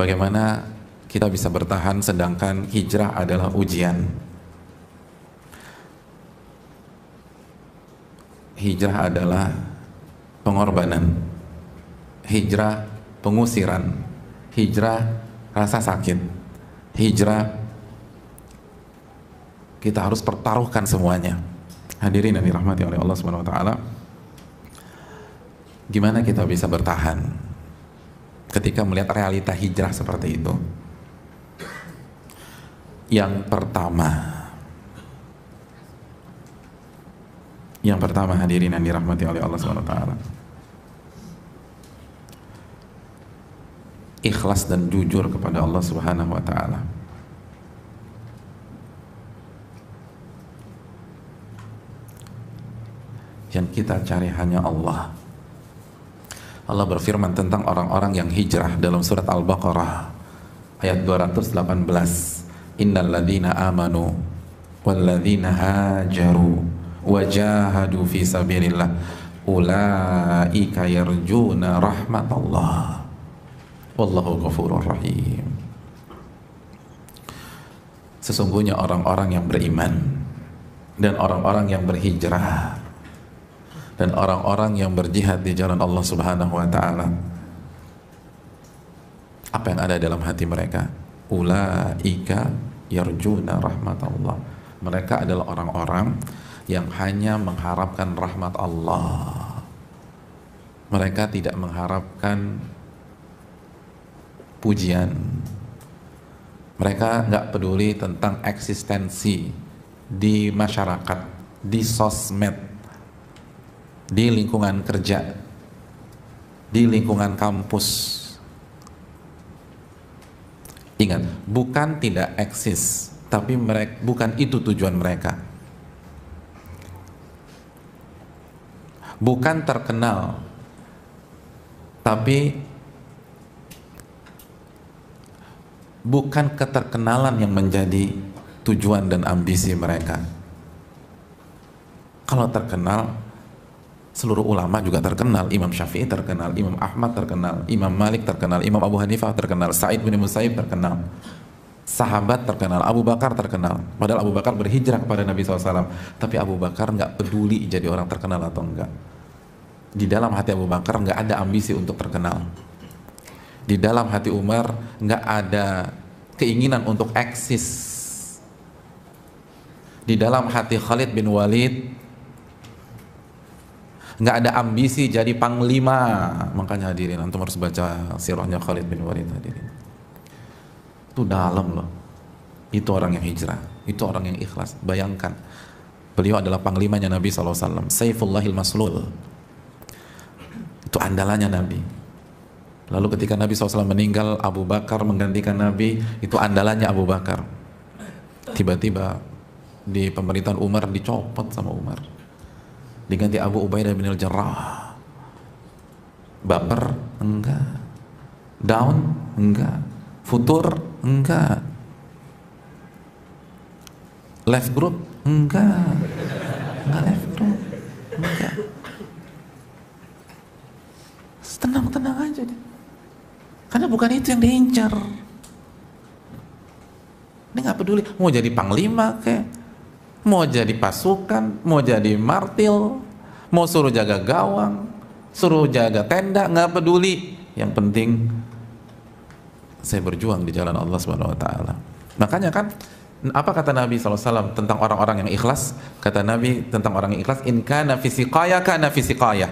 Bagaimana kita bisa bertahan sedangkan hijrah adalah ujian. Hijrah adalah pengorbanan. Hijrah pengusiran. Hijrah rasa sakit. Hijrah kita harus pertaruhkan semuanya. Hadirin yang dirahmati oleh Allah Subhanahu wa taala. Gimana kita bisa bertahan ketika melihat realita hijrah seperti itu? Yang pertama hadirin yang dirahmati oleh Allah Subhanahu wa taala, ikhlas dan jujur kepada Allah Subhanahu wa taala. Yang kita cari hanya Allah. Allah berfirman tentang orang-orang yang hijrah dalam surat Al-Baqarah ayat 218. Innal ladzina amanu wal ladzina hajaru wajahadu fi sabilillah ulaika yarjuna rahmatallah wallahu ghafurur rahim. Sesungguhnya orang-orang yang beriman dan orang-orang yang berhijrah dan orang-orang yang berjihad di jalan Allah Subhanahu wa taala, apa yang ada dalam hati mereka? Ulaika yarjuna rahmatallah. Mereka adalah orang-orang yang hanya mengharapkan rahmat Allah. Mereka tidak mengharapkan pujian. Mereka nggak peduli tentang eksistensi di masyarakat, di sosmed, di lingkungan kerja, di lingkungan kampus. Ingat, bukan tidak eksis, tapi mereka, bukan itu tujuan mereka. Bukan terkenal, tapi bukan keterkenalan yang menjadi tujuan dan ambisi mereka. Kalau terkenal, seluruh ulama juga terkenal. Imam Syafi'i terkenal, Imam Ahmad terkenal, Imam Malik terkenal, Imam Abu Hanifah terkenal, Sa'id bin Musayyib terkenal, sahabat terkenal, Abu Bakar terkenal. Padahal Abu Bakar berhijrah kepada Nabi SAW, tapi Abu Bakar nggak peduli jadi orang terkenal atau enggak. Di dalam hati Abu Bakar nggak ada ambisi untuk terkenal. Di dalam hati Umar nggak ada keinginan untuk eksis. Di dalam hati Khalid bin Walid nggak ada ambisi jadi panglima. Makanya hadirin, antum harus baca sirahnya Khalid bin Walid hadirin. Itu dalam loh. Itu orang yang hijrah, itu orang yang ikhlas. Bayangkan, beliau adalah panglimanya Nabi SAW, Sayfullahil Maslul. Itu andalannya Nabi. Lalu ketika Nabi SAW meninggal, Abu Bakar menggantikan Nabi. Itu andalannya Abu Bakar. Tiba-tiba di pemerintahan Umar dicopot sama Umar, diganti Abu Ubaidah bin Al-Jarrah. Baper? Enggak. Down? Enggak. Futur? Enggak. Left group? Enggak. Enggak left group. Enggak. Tenang-tenang aja deh. Karena bukan itu yang diincar. Dia nggak peduli mau jadi panglima kek, mau jadi pasukan, mau jadi martil, mau suruh jaga gawang, suruh jaga tenda, nggak peduli. Yang penting saya berjuang di jalan Allah Subhanahu wa taala. Makanya kan apa kata Nabi SAW tentang orang-orang yang ikhlas? Kata Nabi tentang orang yang ikhlas, in kana fi siqaya kana fi siqaya,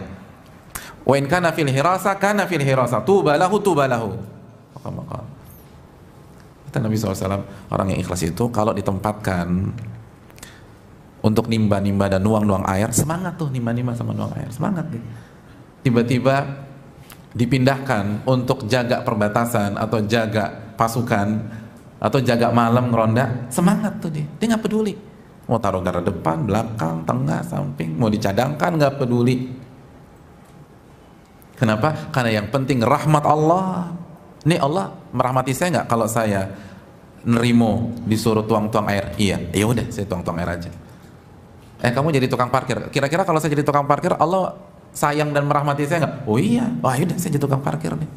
wa in kana fil hirasa kana fil hirasa, tuba lahu tuba lahu. Maka kata Nabi SAW, orang yang ikhlas itu kalau ditempatkan untuk nimba-nimba dan nuang-nuang air, semangat tuh nimba-nimba sama nuang air, semangat deh. Tiba-tiba dipindahkan untuk jaga perbatasan atau jaga pasukan atau jaga malam ngeronda, semangat tuh dia nggak peduli mau taruh garda depan, belakang, tengah, samping, mau dicadangkan, nggak peduli. Kenapa? Karena yang penting rahmat Allah. Ini Allah merahmati saya nggak kalau saya nerimo disuruh tuang-tuang air? Iya, ya udah saya tuang-tuang air aja. Kamu jadi tukang parkir. Kira-kira kalau saya jadi tukang parkir, Allah sayang dan merahmati saya nggak? Oh iya, wah yaudah saya jadi tukang parkir nih.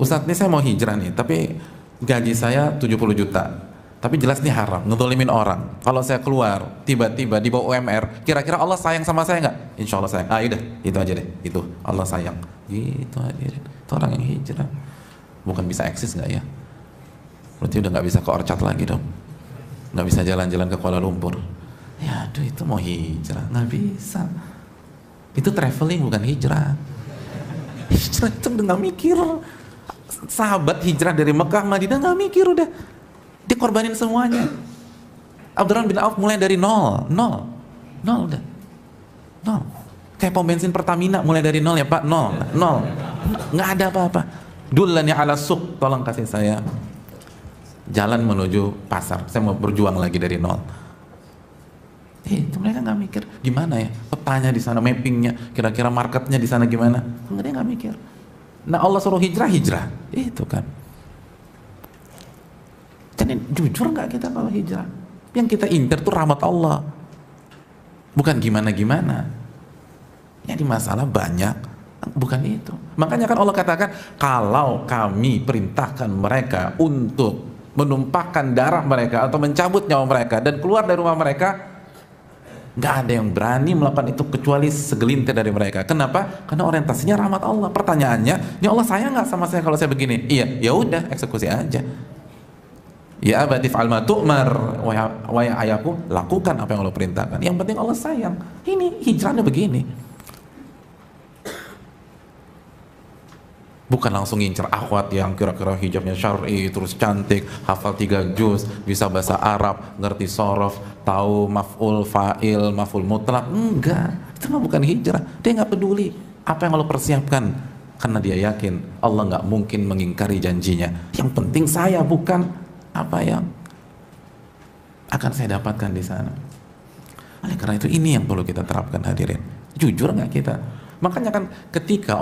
Ustadz ini saya mau hijrah nih, tapi gaji saya 70 juta. Tapi jelas nih haram, ngedolimin orang. Kalau saya keluar, tiba-tiba di bawah UMR, kira-kira Allah sayang sama saya nggak? Insya Allah sayang. Ah udah, itu aja deh. Itu Allah sayang. Gitu aja. Itu orang yang hijrah. Bukan bisa eksis nggak ya? Berarti udah nggak bisa ke Orchard lagi dong. Nggak bisa jalan-jalan ke Kuala Lumpur. Ya aduh, itu mau hijrah, nggak bisa. Itu traveling bukan hijrah. Hijrah itu udah nggak mikir. Sahabat hijrah dari Mekah Madinah nggak mikir udah. Dikorbanin semuanya. Abdurrahman bin Auf mulai dari nol udah, nol. Kayak pom bensin Pertamina mulai dari nol ya Pak, nol, nggak ada apa-apa. Dullani ala suq, tolong kasih saya jalan menuju pasar. Saya mau berjuang lagi dari nol. Itu mereka nggak mikir gimana ya petanya di sana, mappingnya, kira-kira marketnya di sana gimana. Dia nggak mikir. Nah Allah suruh hijrah, itu kan. Jadi jujur nggak kita kalau hijrah? Yang kita incer tuh rahmat Allah, bukan gimana-gimana. Jadi masalah banyak, bukan itu. Makanya kan Allah katakan, kalau kami perintahkan mereka untuk menumpahkan darah mereka atau mencabut nyawa mereka dan keluar dari rumah mereka, nggak ada yang berani melakukan itu kecuali segelintir dari mereka. Kenapa? Karena orientasinya rahmat Allah. Pertanyaannya, ini Allah sayang nggak sama saya kalau saya begini? Iya, ya udah eksekusi aja. Ya abadi fa'al ma tu'mar, wahai ayahku, lakukan apa yang Allah perintahkan. Yang penting Allah sayang. Ini hijrahnya begini. Bukan langsung ngincer akhwat yang kira-kira hijabnya syar'i, terus cantik, hafal 3 juz, bisa bahasa Arab, ngerti sorof, tahu maf'ul fa'il, maf'ul mutlak. Enggak, itu mah bukan hijrah. Dia nggak peduli apa yang Allah persiapkan, karena dia yakin Allah nggak mungkin mengingkari janjinya. Yang penting saya, bukan apa yang akan saya dapatkan di sana. Oleh karena itu ini yang perlu kita terapkan, hadirin. Jujur nggak kita? Makanya kan ketika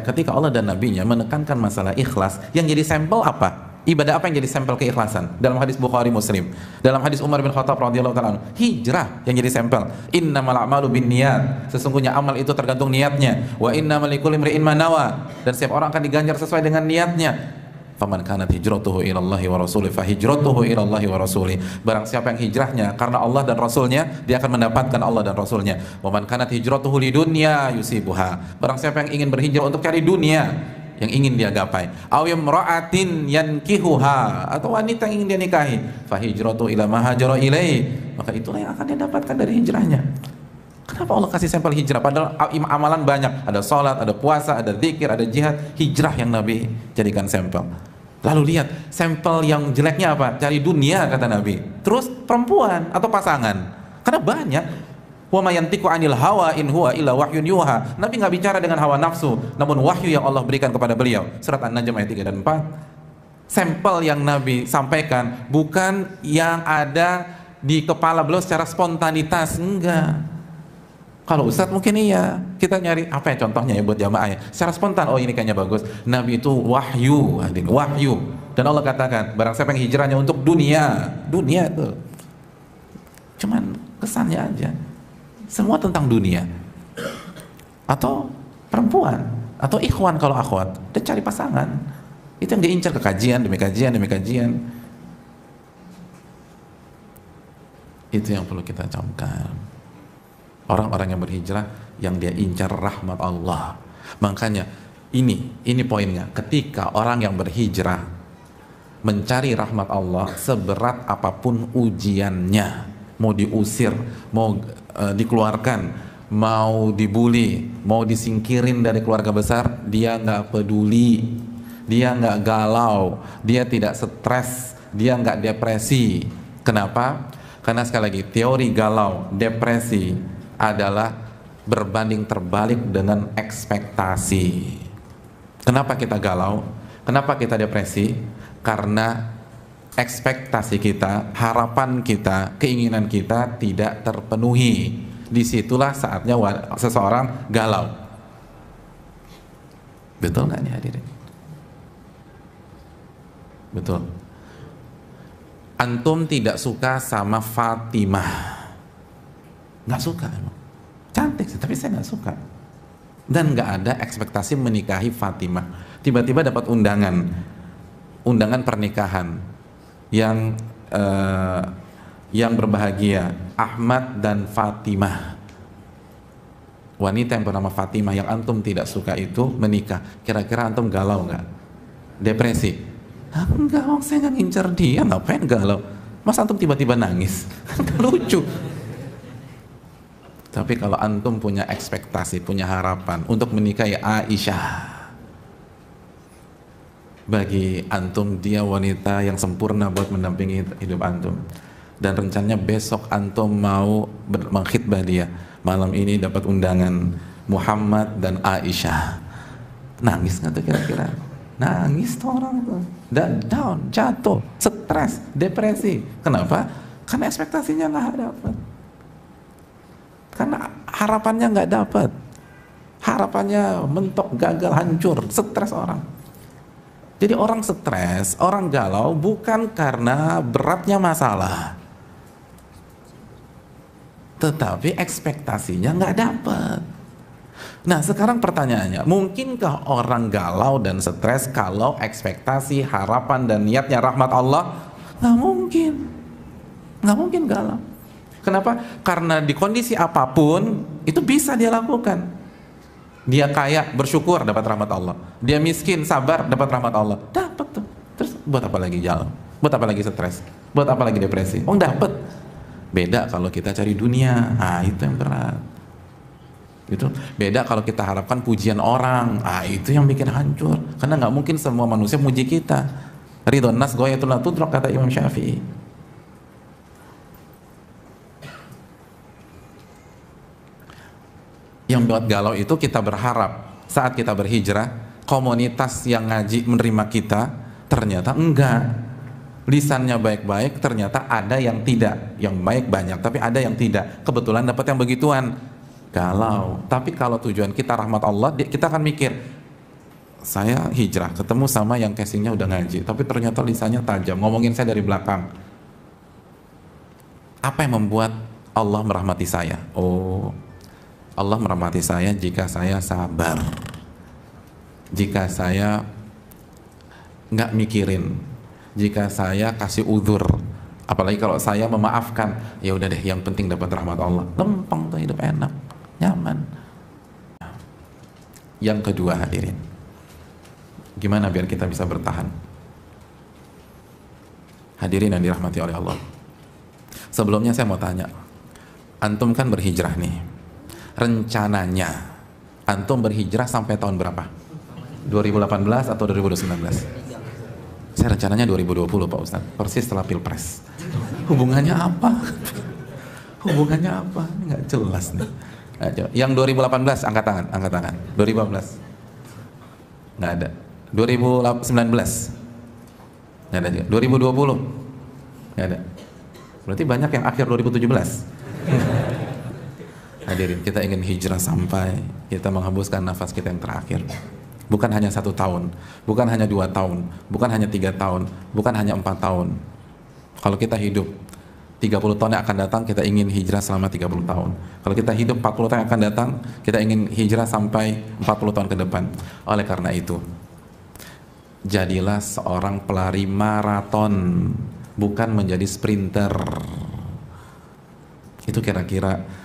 ketika Allah dan Nabi-Nya menekankan masalah ikhlas, yang jadi sampel apa? Ibadah apa yang jadi sampel keikhlasan? Dalam hadis Bukhari Muslim, dalam hadis Umar bin Khattab radhiyallahu ta'ala, hijrah yang jadi sampel. Innamal a'malu binniyat, sesungguhnya amal itu tergantung niatnya. Wa innamal likulli imri'in ma nawa, dan setiap orang akan diganjar sesuai dengan niatnya. Faman kanat hijratuhu ilallahi wa rasulih fahijratuhu ilallahi wa rasulih. Barang siapa yang hijrahnya karena Allah dan Rasulnya, dia akan mendapatkan Allah dan Rasulnya. Wa man kanat hijratuhu lidunya yusibuha. Barang siapa yang ingin berhijrah untuk cari dunia yang ingin dia gapai, aw imra'atin yankihuha, atau wanita yang ingin dia nikahi, fahijratuhu ila ma hajara ilaihi, maka itulah yang akan dia dapatkan dari hijrahnya. Kenapa Allah kasih sampel hijrah? Padahal amalan banyak, ada sholat, ada puasa, ada zikir, ada jihad. Hijrah yang Nabi jadikan sampel. Lalu lihat sampel yang jeleknya apa? Cari dunia, kata Nabi. Terus perempuan atau pasangan, karena banyak. Wa ma yantiqu 'anil hawa in huwa illa wahyun yuha. Nabi nggak bicara dengan hawa nafsu, namun wahyu yang Allah berikan kepada beliau. Surat An-Najm ayat 3 dan 4. Sampel yang Nabi sampaikan bukan yang ada di kepala beliau secara spontanitas, enggak. Kalau Ustadz mungkin iya, kita nyari apa ya contohnya ya buat jamaah ya, secara spontan, oh ini kayaknya bagus. Nabi itu wahyu, wahyu. Dan Allah katakan, barang siapa yang hijrahnya untuk dunia itu cuman kesannya aja, semua tentang dunia. Atau perempuan, atau ikhwan kalau akhwat, dia cari pasangan, itu yang diincar ke kajian demi kajian demi kajian. Itu yang perlu kita camkan. Orang-orang yang berhijrah yang dia incar rahmat Allah. Makanya ini poinnya, ketika orang yang berhijrah mencari rahmat Allah, seberat apapun ujiannya, mau diusir, mau dikeluarkan, mau dibully, mau disingkirin dari keluarga besar, dia nggak peduli, dia nggak galau, dia tidak stres, dia nggak depresi. Kenapa? Karena sekali lagi, teori galau, depresi adalah berbanding terbalik dengan ekspektasi. Kenapa kita galau? Kenapa kita depresi? Karena ekspektasi kita, harapan kita, keinginan kita tidak terpenuhi. Disitulah saatnya seseorang galau. Betul nggak nih hadirin? Betul. Antum tidak suka sama Fatimah, nggak suka, emang cantik sih, tapi saya nggak suka, dan nggak ada ekspektasi menikahi Fatimah. tiba-tiba dapat undangan pernikahan yang berbahagia, Ahmad dan Fatimah, wanita yang bernama Fatimah yang antum tidak suka itu menikah. Kira-kira antum galau nggak? Depresi? Enggak, saya nggak ngincer dia, ngapain galau? Mas antum tiba-tiba nangis? Kan lucu. Tapi kalau antum punya ekspektasi, punya harapan untuk menikahi Aisyah, bagi antum dia wanita yang sempurna buat mendampingi hidup antum, dan rencananya besok antum mau mengkhitbah dia, malam ini dapat undangan Muhammad dan Aisyah, nangis nggak tuh kira-kira? Nangis tuh orang tuh, down, jatuh, stres, depresi. Kenapa? Karena ekspektasinya nggak dapat, karena harapannya nggak dapat, harapannya mentok, gagal, hancur, stres orang. Jadi orang stres, orang galau bukan karena beratnya masalah, tetapi ekspektasinya nggak dapat. Nah sekarang pertanyaannya, mungkinkah orang galau dan stres kalau ekspektasi, harapan dan niatnya rahmat Allah? Nggak mungkin, nggak mungkin galau. Kenapa? Karena di kondisi apapun itu bisa dia lakukan. Dia kaya, bersyukur, dapat rahmat Allah. Dia miskin, sabar, dapat rahmat Allah. Dapat tuh. Terus buat apa lagi jalan? Buat apa lagi stres? Buat apa lagi depresi? Oh dapat. Beda kalau kita cari dunia. Itu yang berat. Gitu. Beda kalau kita harapkan pujian orang. Itu yang bikin hancur. Karena nggak mungkin semua manusia muji kita. Ridhon nas ghayatul la tudrak, kata Imam Syafi'i. Yang buat galau itu kita berharap saat kita berhijrah komunitas yang ngaji menerima kita, ternyata enggak. Lisannya baik-baik, ternyata ada yang tidak. Yang baik banyak, tapi ada yang tidak. Kebetulan dapat yang begituan, galau. Tapi kalau tujuan kita rahmat Allah, kita akan mikir, saya hijrah ketemu sama yang casingnya udah ngaji, tapi ternyata lisannya tajam, ngomongin saya dari belakang. Apa yang membuat Allah merahmati saya? Allah merahmati saya jika saya sabar, jika saya nggak mikirin, jika saya kasih uzur, apalagi kalau saya memaafkan. Ya udah deh, yang penting dapat rahmat Allah, lempeng tuh, hidup enak, nyaman. Yang kedua hadirin, gimana biar kita bisa bertahan? Hadirin yang dirahmati oleh Allah, sebelumnya saya mau tanya, antum kan berhijrah nih, rencananya antum berhijrah sampai tahun berapa? 2018 atau 2019? Saya rencananya 2020 Pak Ustadz, persis setelah Pilpres. Hubungannya apa? Hubungannya apa? Ini nggak jelas nih. Yang 2018 angkat tangan. 2018 nggak ada. 2019 nggak ada juga. 2020 nggak ada. Berarti banyak yang akhir 2017. Hadirin, kita ingin hijrah sampai kita menghembuskan nafas kita yang terakhir. Bukan hanya 1 tahun, bukan hanya 2 tahun, bukan hanya 3 tahun, bukan hanya 4 tahun. Kalau kita hidup 30 tahun yang akan datang, kita ingin hijrah selama 30 tahun. Kalau kita hidup 40 tahun yang akan datang, kita ingin hijrah sampai 40 tahun ke depan. Oleh karena itu, jadilah seorang pelari maraton, bukan menjadi sprinter. Itu kira-kira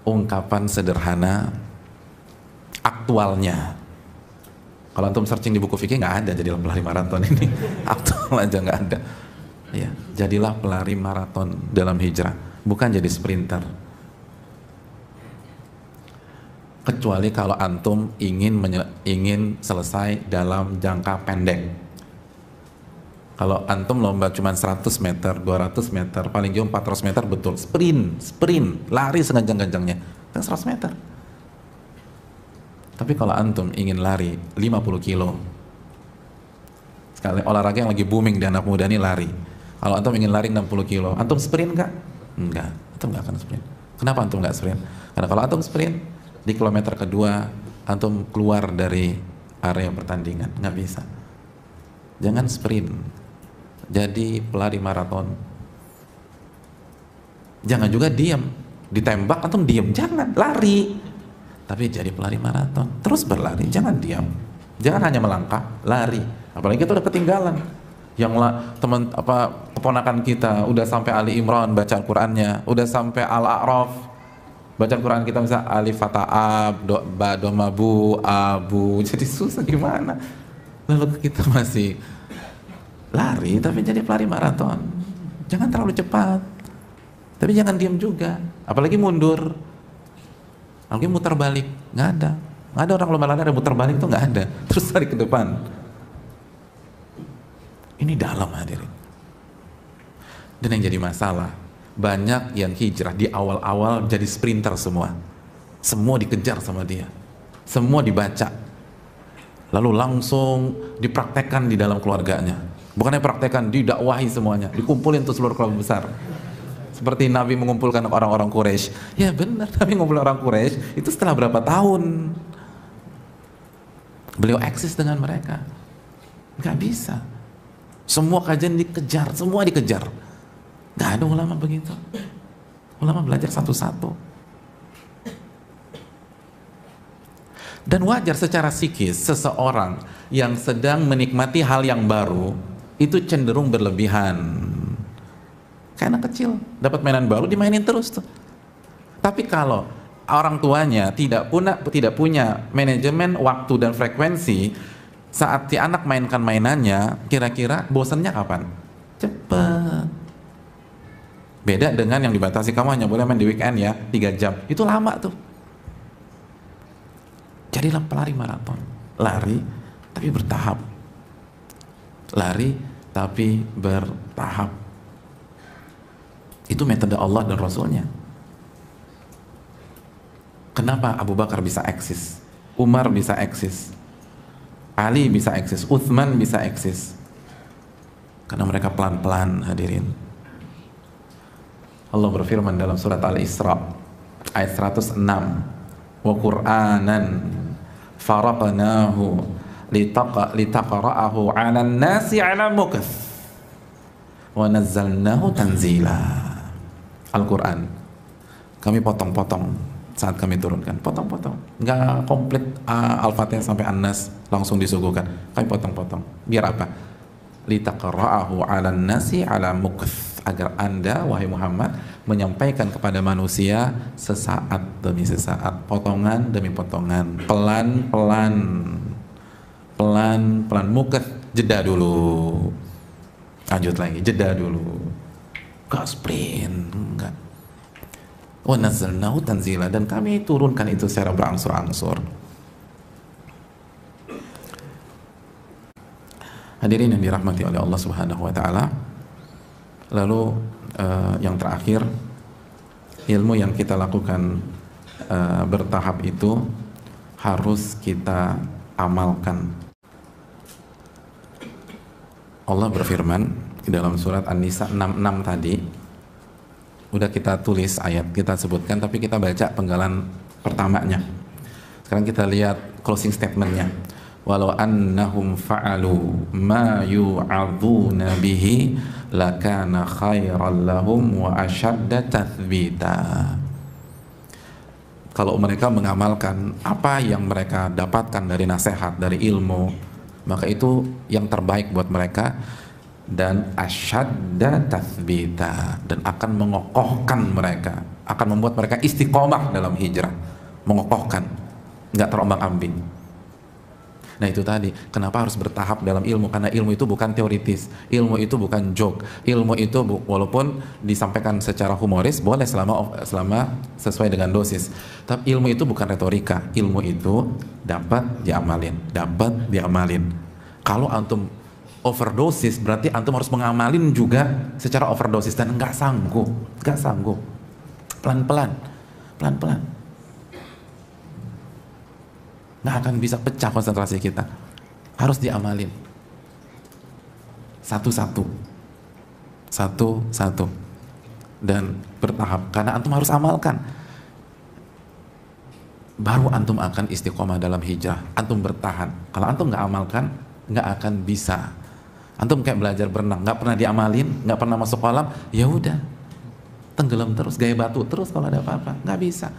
ungkapan sederhana aktualnya. Kalau antum searching di buku fikih nggak ada jadilah pelari maraton ini. Aktual aja nggak ada. Ya, jadilah pelari maraton dalam hijrah, bukan jadi sprinter. Kecuali kalau antum ingin selesai dalam jangka pendek. Kalau antum lomba cuma 100 meter, 200 meter, paling jauh 400 meter, betul. Sprint, lari sekencang-kencangnya, kan 100 meter. Tapi kalau antum ingin lari 50 kilo, sekali olahraga yang lagi booming di anak muda ini lari. Kalau antum ingin lari 60 kilo, antum sprint nggak? Enggak, antum nggak akan sprint. Kenapa antum nggak sprint? Karena kalau antum sprint, di kilometer kedua, antum keluar dari area pertandingan, nggak bisa. Jangan sprint, jadi pelari maraton. Jangan juga diam, ditembak antum diam, jangan, lari. tapi jadi pelari maraton. Terus berlari, jangan diam, jangan hanya melangkah, lari. Apalagi kita udah ketinggalan. Yang teman keponakan kita udah sampai Ali Imran baca Al-Qur'annya, udah sampai Al-A'raf baca Al-Qur'an, kita misalnya alif fatha ab, ba doma bu, abu, jadi susah gimana? Lalu kita masih lari tapi jadi pelari maraton. Jangan terlalu cepat, tapi jangan diam juga, apalagi mundur, apalagi muter balik. Nggak ada orang lomba lari ada muter balik, tuh nggak ada, terus lari ke depan. Ini dalam, hadirin. Dan yang jadi masalah, banyak yang hijrah di awal-awal jadi sprinter semua dikejar sama dia, semua dibaca, lalu langsung dipraktekkan di dalam keluarganya. Bukannya praktekkan, didakwahi semuanya, dikumpulin tuh seluruh keluarga besar. Seperti Nabi mengumpulkan orang-orang Quraisy. Ya benar, Nabi mengumpulkan orang Quraisy itu setelah berapa tahun beliau eksis dengan mereka. Nggak bisa. Semua kajian dikejar, semua dikejar. Nggak ada ulama begitu. Ulama belajar satu-satu. Dan wajar secara psikis seseorang yang sedang menikmati hal yang baru itu cenderung berlebihan. Kayak anak kecil, dapat mainan baru dimainin terus tuh. Tapi kalau orang tuanya tidak punya manajemen waktu dan frekuensi, saat si anak mainkan mainannya, kira-kira bosannya kapan? Cepet. Beda dengan yang dibatasi, kamu hanya boleh main di weekend ya 3 jam, itu lama tuh. Jadilah pelari maraton, lari tapi bertahap, lari tapi bertahap. Itu metode Allah dan Rasulnya. Kenapa Abu Bakar bisa eksis, Umar bisa eksis, Ali bisa eksis, Uthman bisa eksis? Karena mereka pelan-pelan, hadirin. Allah berfirman dalam surat Al-Isra ayat 106, wa Qur'anan faraqnahu litaqra'ahu 'alan nasi 'ala mukth wa nazzalnahu tanzila. Al-Quran kami potong-potong saat kami turunkan, potong-potong, nggak komplit Al-Fatihah sampai An-Nas langsung disuguhkan, kami potong-potong. Biar apa? Litaqra'ahu 'alan nasi 'ala mukth, agar Anda wahai Muhammad menyampaikan kepada manusia sesaat demi sesaat, potongan demi potongan, pelan-pelan, pelan-pelan. Mukth, jeda dulu, lanjut lagi, jeda dulu, gak sprint, enggak. Wa nazzalnahu tanzila, dan kami turunkan itu secara berangsur-angsur. Hadirin yang dirahmati oleh Allah Subhanahu wa taala. Lalu yang terakhir, ilmu yang kita lakukan bertahap itu harus kita amalkan. Allah berfirman di dalam surat An-Nisa 66 tadi, udah kita tulis ayat, kita sebutkan, tapi kita baca penggalan pertamanya. Sekarang kita lihat closing statementnya. Walau annahum fa'alu ma yu'adzuna bihi lakana khairan lahum wa ashadda tathbita. Kalau mereka mengamalkan apa yang mereka dapatkan dari nasihat, dari ilmu, maka itu yang terbaik buat mereka, dan asyadda tathbita, dan akan mengokohkan mereka, akan membuat mereka istiqomah dalam hijrah, mengokohkan, nggak terombang-ambing. Nah itu tadi, kenapa harus bertahap dalam ilmu? Karena ilmu itu bukan teoritis, ilmu itu bukan joke, ilmu itu walaupun disampaikan secara humoris boleh selama sesuai dengan dosis, tapi ilmu itu bukan retorika, ilmu itu dapat diamalin. Kalau antum overdosis, berarti antum harus mengamalin juga secara overdosis, dan nggak sanggup. Pelan-pelan, nggak akan bisa pecah konsentrasi kita. Harus diamalin satu-satu, dan bertahap, karena antum harus amalkan. Baru antum akan istiqomah dalam hijrah. Antum bertahan. Kalau antum nggak amalkan, nggak akan bisa. Antum kayak belajar berenang, nggak pernah diamalin, nggak pernah masuk kolam, ya udah tenggelam terus, gaya batu terus kalau ada apa-apa, nggak bisa.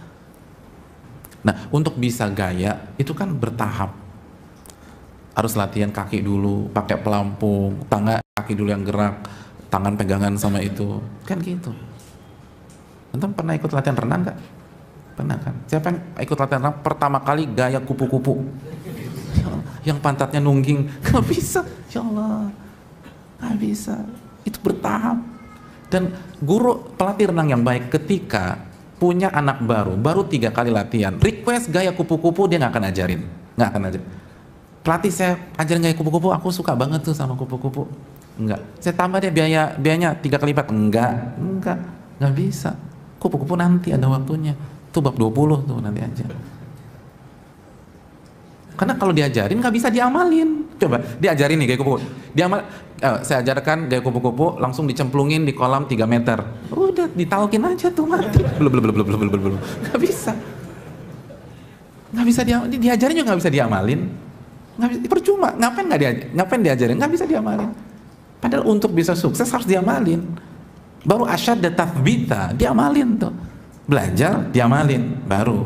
Nah, untuk bisa gaya itu kan bertahap. Harus latihan kaki dulu, pakai pelampung, kaki dulu yang gerak, tangan pegangan sama itu, kan gitu. Antum pernah ikut latihan renang nggak? Pernah kan? Siapa yang ikut latihan renang pertama kali gaya kupu-kupu? Ya Allah, yang pantatnya nungging, nggak bisa. Ya Allah, nggak bisa. Itu bertahap. Dan guru pelatih renang yang baik ketika punya anak baru 3 kali latihan, request gaya kupu-kupu, dia nggak akan ajarin, nggak akan ajarin. Pelatih saya ajarin gaya kupu-kupu, aku suka banget tuh sama kupu-kupu. Enggak, saya tambah deh biayanya 3 kali lipat. Enggak bisa. Kupu-kupu nanti ada waktunya. Tuh bab 20 tuh nanti aja. Karena kalau diajarin nggak bisa diamalin. Coba diajarin nih gaya kupu-kupu. Saya ajarkan gaya kupu-kupu, langsung dicemplungin di kolam 3 meter. Udah ditalkin aja tuh mati. Belum. Nggak bisa. Nggak bisa diajarin juga nggak bisa diamalin. Nggak bisa, percuma. Ngapain diajarin? Nggak bisa diamalin. Padahal untuk bisa sukses harus diamalin. Baru asyad dan tathbita diamalin tuh. Belajar diamalin baru